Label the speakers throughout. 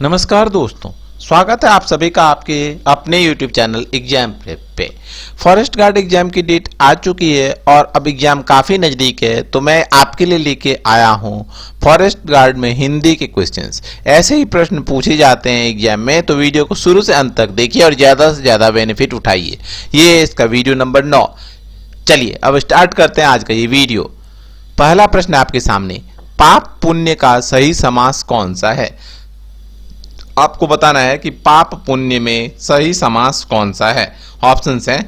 Speaker 1: नमस्कार दोस्तों, स्वागत है आप सभी का आपके अपने YouTube चैनल एग्जाम प्रेप पे। फॉरेस्ट गार्ड एग्जाम की डेट आ चुकी है और अब एग्जाम काफी नजदीक है, तो मैं आपके लिए लेके आया हूं फॉरेस्ट गार्ड में हिंदी के क्वेश्चंस। ऐसे ही प्रश्न पूछे जाते हैं एग्जाम में, तो वीडियो को शुरू से अंत तक देखिए और ज्यादा से ज्यादा बेनिफिट उठाइए। ये है इसका वीडियो नंबर 9। चलिए अब स्टार्ट करते हैं आज का ये वीडियो। पहला प्रश्न आपके सामने, पाप पुण्य का सही समास कौन सा है? आपको बताना है कि पाप पुण्य में सही समास कौन सा है। ऑप्शंस हैं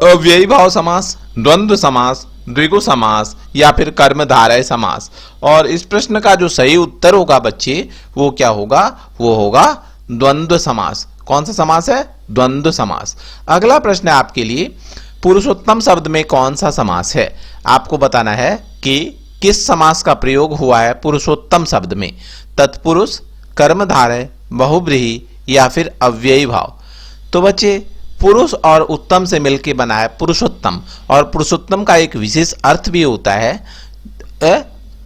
Speaker 1: अव्ययी भाव समास, द्वंद्व समास, द्विगु समास या फिर कर्मधारय समास। और इस प्रश्न का जो सही उत्तर होगा बच्चे, वो क्या होगा? वो होगा द्वंद्व समास। कौन सा समास है? द्वंद्व समास। अगला प्रश्न है आपके लिए, पुरुषोत्तम शब्द में कौन सा समास है? आपको बताना है कि किस समास का प्रयोग हुआ है पुरुषोत्तम शब्द में। तत्पुरुष, कर्मधारय, बहुब्रीहि या फिर अव्ययी भाव। तो बच्चे पुरुष और उत्तम से मिलकर बना है पुरुषोत्तम, और पुरुषोत्तम का एक विशेष अर्थ भी होता है,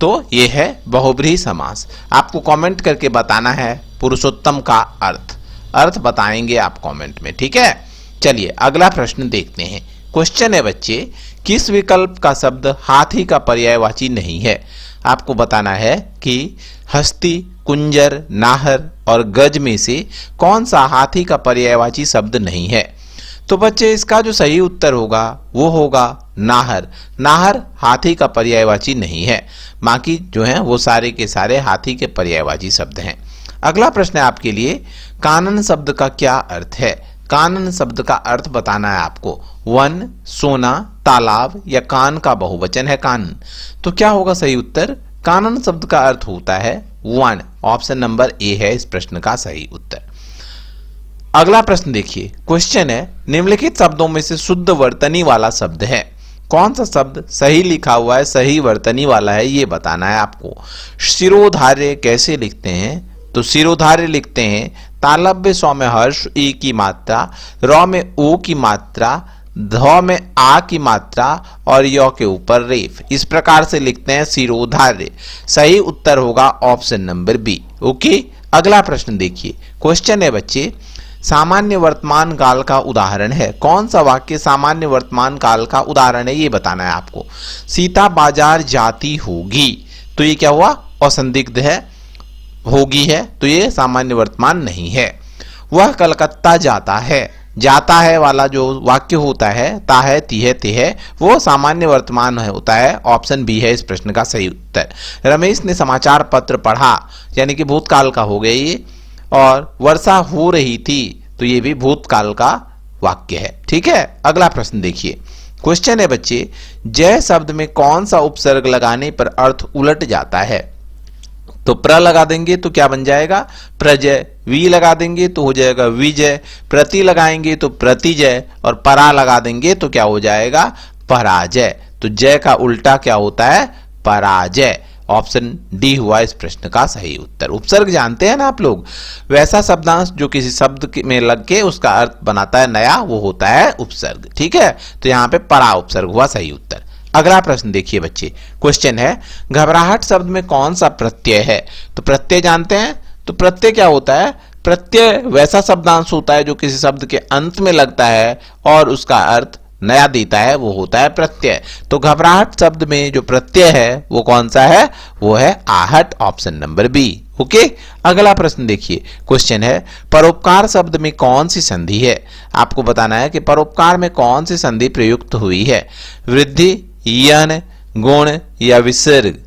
Speaker 1: तो यह है बहुब्रीहि समास। आपको कमेंट करके बताना है पुरुषोत्तम का अर्थ बताएंगे आप कमेंट में, ठीक है। चलिए अगला प्रश्न देखते हैं। क्वेश्चन है बच्चे, किस विकल्प का शब्द हाथी का पर्यायवाची नहीं है? आपको बताना है कि हस्ती, कुंजर, नाहर और गज में से कौन सा हाथी का पर्यायवाची शब्द नहीं है? तो बच्चे इसका जो सही उत्तर होगा वो होगा नाहर। नाहर हाथी का पर्यायवाची नहीं है, बाकी जो है वो सारे के सारे हाथी के पर्यायवाची शब्द हैं। अगला प्रश्न है आपके लिए, कानन शब्द का क्या अर्थ है? कानन शब्द का अर्थ बताना है आपको। वन, सोना, तालाब या कान का बहुवचन है कानन। तो क्या होगा सही उत्तर? कानन शब्द का अर्थ होता है वन। ऑप्शन नंबर ए है इस प्रश्न का सही उत्तर। अगला प्रश्न देखिए। क्वेश्चन है, निम्नलिखित शब्दों में से शुद्ध वर्तनी वाला शब्द है। कौन सा शब्द सही लिखा हुआ है, सही वर्तनी वाला है, ये बताना है आपको। शिरोधार्य कैसे लिखते हैं? तो शिरोधार्य लिखते हैं तालव्य सौ में हर्ष ई की मात्रा, रौ में ओ की मात्रा, ध में आ की मात्रा और य के ऊपर रेफ। इस प्रकार से लिखते हैं शिरोधार्य। सही उत्तर होगा ऑप्शन नंबर बी। ओके, अगला प्रश्न देखिए। क्वेश्चन है बच्चे, सामान्य वर्तमान काल का उदाहरण है। कौन सा वाक्य सामान्य वर्तमान काल का उदाहरण है, ये बताना है आपको। सीता बाजार जाती होगी, तो ये क्या हुआ? असंदिग्ध है, होगी है, तो ये सामान्य वर्तमान नहीं है। वह कलकत्ता जाता है, जाता है वाला जो वाक्य होता है, ता है, ती है, ते है, वो सामान्य वर्तमान होता है। ऑप्शन बी है इस प्रश्न का सही उत्तर। रमेश ने समाचार पत्र पढ़ा, यानी कि भूतकाल का हो गया ये। और वर्षा हो रही थी, तो ये भी भूतकाल का वाक्य है, ठीक है। अगला प्रश्न देखिए। क्वेश्चन है बच्चे, जय शब्द में कौन सा उपसर्ग लगाने पर अर्थ उलट जाता है? तो प्र लगा देंगे तो क्या बन जाएगा? प्रजय। वी लगा देंगे तो हो जाएगा विजय। प्रति लगाएंगे तो प्रतिजय, और परा लगा देंगे तो क्या हो जाएगा? पराजय। तो जय का उल्टा क्या होता है? पराजय। ऑप्शन डी हुआ इस प्रश्न का सही उत्तर। उपसर्ग जानते हैं ना आप लोग, वैसा शब्दांश जो किसी शब्द में लग के उसका अर्थ बनाता है नया, वो होता है उपसर्ग, ठीक है। तो यहाँ पे परा उपसर्ग हुआ सही उत्तर। अगला प्रश्न देखिए बच्चे। क्वेश्चन है, घबराहट शब्द में कौन सा प्रत्यय है? तो प्रत्यय जानते हैं, तो प्रत्यय क्या होता है? प्रत्यय वैसा शब्दांश होता है जो किसी शब्द के अंत में लगता है और उसका अर्थ नया देता है, वो होता है प्रत्यय। तो घबराहट शब्द में जो प्रत्यय है वो कौन सा है? वो है आहट। Option number B. ओके, अगला प्रश्न देखिए। क्वेश्चन है, परोपकार शब्द में कौन सी संधि है? आपको बताना है कि परोपकार में कौन सी संधि प्रयुक्त हुई है। वृद्धि, यन, गुण या विसर्ग।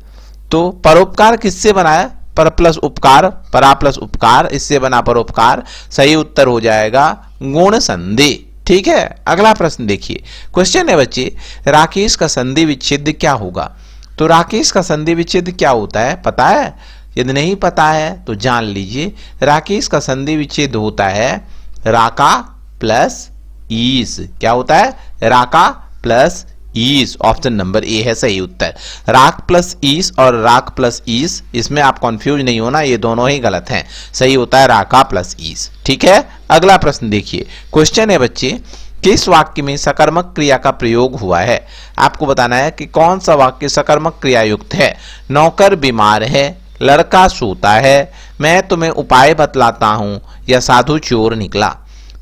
Speaker 1: तो परोपकार किससे बना है? पर प्लस उपकार, परा प्लस उपकार, इससे बना परोपकार। सही उत्तर हो जाएगा गुण संधि, ठीक है। अगला प्रश्न देखिए। क्वेश्चन है बच्चे, राकेश का संधि विच्छेद क्या होगा? तो राकेश का संधि विच्छेद क्या होता है, पता है? यदि नहीं पता है तो जान लीजिए। राकेश का संधि विच्छेद होता है राका प्लस ईस। क्या होता है? राका प्लस ईस। ऑप्शन नंबर ए है सही उत्तर। राक प्लस ईस और राक प्लस ईस, इसमें आप कंफ्यूज नहीं होना, ये दोनों ही गलत हैं। सही होता है राका प्लस ईस, ठीक है। अगला प्रश्न देखिए। क्वेश्चन है बच्चे, किस वाक्य में सकर्मक क्रिया का प्रयोग हुआ है? आपको बताना है कि कौन सा वाक्य सकर्मक क्रिया युक्त है। नौकर बीमार है, लड़का सोता है, मैं तुम्हें उपाय बतलाता हूं, या साधु चोर निकला।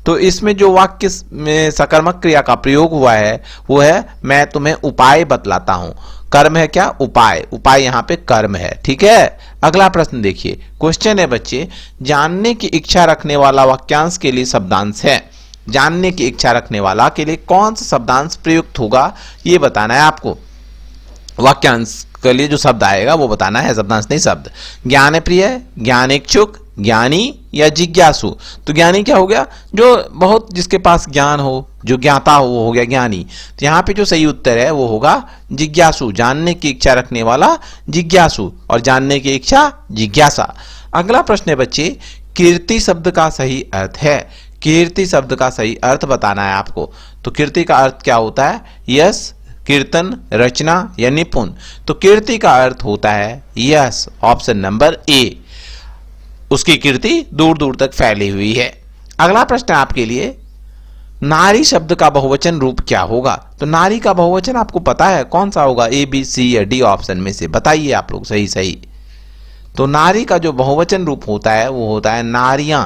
Speaker 1: तो इसमें जो वाक्य में सकर्मक क्रिया का प्रयोग हुआ है वो है मैं तुम्हें उपाय बतलाता हूं। कर्म है क्या? उपाय। उपाय यहां पे कर्म है। ठीक है, अगला प्रश्न देखिए। क्वेश्चन है बच्चे, जानने की इच्छा रखने वाला वाक्यांश के लिए शब्दांश है। जानने की इच्छा रखने वाला के लिए कौन सा शब्दांश प्रयुक्त होगा ये बताना है आपको। वाक्यांश के लिए जो शब्द आएगा वो बताना है, शब्दांश नहीं शब्द। ज्ञान प्रिय, ज्ञान इच्छुक, ज्ञानी या जिज्ञासु। तो ज्ञानी क्या हो गया? जो बहुत जिसके पास ज्ञान हो, जो ज्ञाता हो, वो हो गया ज्ञानी। तो यहां पे जो सही उत्तर है वो होगा जिज्ञासु। जानने की इच्छा रखने वाला जिज्ञासु, और जानने की इच्छा जिज्ञासा। अगला प्रश्न है बच्चे, कीर्ति शब्द का सही अर्थ है। कीर्ति शब्द का सही अर्थ बताना है आपको। तो कीर्ति का अर्थ क्या होता है? यश, कीर्तन, रचना या निपुण। तो कीर्ति का अर्थ होता है यश, ऑप्शन नंबर ए। उसकी कीर्ति दूर दूर तक फैली हुई है। अगला प्रश्न आपके लिए, नारी शब्द का बहुवचन रूप क्या होगा? तो नारी का बहुवचन आपको पता है कौन सा होगा? ए, बी, सी या डी ऑप्शन में से बताइए आप लोग सही सही। तो नारी का जो बहुवचन रूप होता है वो होता है नारियां।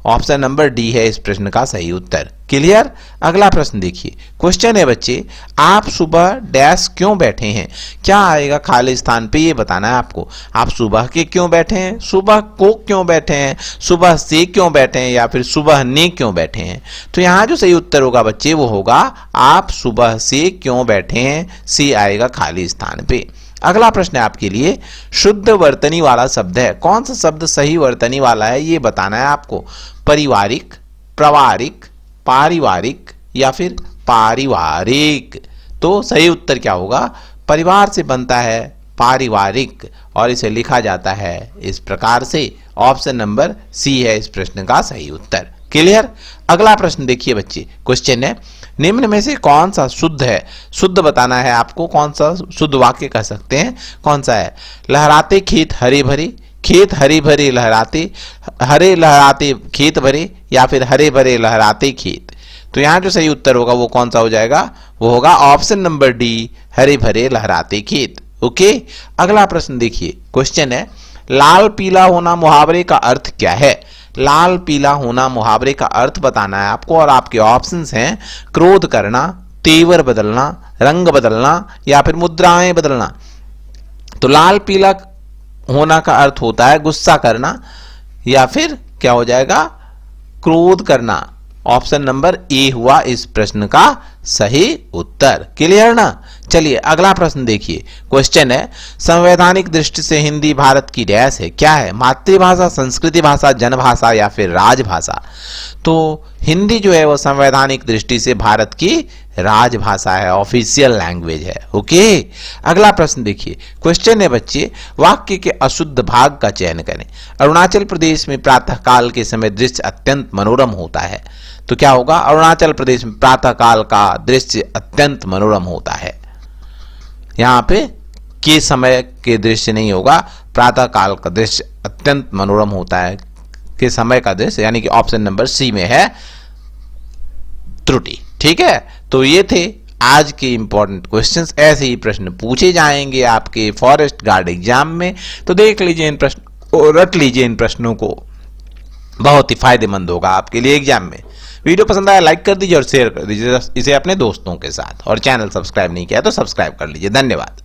Speaker 1: ऑप्शन नंबर डी है इस प्रश्न का सही उत्तर। क्लियर? अगला प्रश्न देखिए। क्वेश्चन है बच्चे, आप सुबह डैश क्यों बैठे हैं? क्या आएगा खाली स्थान पे ये बताना है आपको। आप सुबह के क्यों बैठे हैं, सुबह को क्यों बैठे हैं, सुबह से क्यों बैठे हैं, या फिर सुबह ने क्यों बैठे हैं। तो यहां जो सही उत्तर होगा बच्चे वो होगा आप सुबह से क्यों बैठे हैं, सी आएगा खाली स्थान पे। अगला प्रश्न है आपके लिए, शुद्ध वर्तनी वाला शब्द है। कौन सा शब्द सही वर्तनी वाला है ये बताना है आपको। परिवारिक, प्रवारिक, पारिवारिक या फिर पारिवारिक। तो सही उत्तर क्या होगा? परिवार से बनता है पारिवारिक, और इसे लिखा जाता है इस प्रकार से। ऑप्शन नंबर सी है इस प्रश्न का सही उत्तर। क्लियर? अगला प्रश्न देखिए बच्चे। क्वेश्चन है, निम्न में से कौन सा शुद्ध है? शुद्ध बताना है आपको। कौन सा शुद्ध वाक्य कह सकते हैं, कौन सा है? लहराते खेत हरे भरे, खेत हरे भरे लहराते, हरे लहराते खेत भरे, या फिर हरे भरे लहराते खेत। तो यहां जो सही उत्तर होगा वो कौन सा हो जाएगा? वो होगा ऑप्शन नंबर डी, हरे भरे लहराते खेत। ओके, अगला प्रश्न देखिए। क्वेश्चन है, लाल पीला होना मुहावरे का अर्थ क्या है? लाल पीला होना मुहावरे का अर्थ बताना है आपको, और आपके ऑप्शंस हैं क्रोध करना, तेवर बदलना, रंग बदलना या फिर मुद्राएं बदलना। तो लाल पीला होना का अर्थ होता है गुस्सा करना, या फिर क्या हो जाएगा? क्रोध करना। ऑप्शन नंबर ए हुआ इस प्रश्न का सही उत्तर। क्लियर ना? चलिए अगला प्रश्न देखिए। क्वेश्चन है, संवैधानिक दृष्टि से हिंदी भारत की डैश है। क्या है? मातृभाषा, संस्कृति भाषा, जनभाषा या फिर राजभाषा। तो हिंदी जो है वो संवैधानिक दृष्टि से भारत की राजभाषा है, ऑफिशियल लैंग्वेज है। ओके, अगला प्रश्न देखिए। क्वेश्चन है बच्चे, वाक्य के अशुद्ध भाग का चयन करें। अरुणाचल प्रदेश में प्रातःकाल के समय दृश्य अत्यंत मनोरम होता है। तो क्या होगा? अरुणाचल प्रदेश में प्रातःकाल का दृश्य अत्यंत मनोरम होता है। यहां पे के समय के दृश्य नहीं होगा, प्रातःकाल का दृश्य अत्यंत मनोरम होता है। के समय का दृश्य, यानी कि ऑप्शन नंबर सी में है त्रुटि। ठीक है, तो ये थे आज के इंपॉर्टेंट क्वेश्चंस। ऐसे ही प्रश्न पूछे जाएंगे आपके फॉरेस्ट गार्ड एग्जाम में, तो देख लीजिए इन प्रश्न को, रट लीजिए इन प्रश्नों को, बहुत ही फायदेमंद होगा आपके लिए एग्जाम में। वीडियो पसंद आया लाइक कर दीजिए और शेयर कर दीजिए इसे अपने दोस्तों के साथ, और चैनल सब्सक्राइब नहीं किया तो सब्सक्राइब कर लीजिए। धन्यवाद।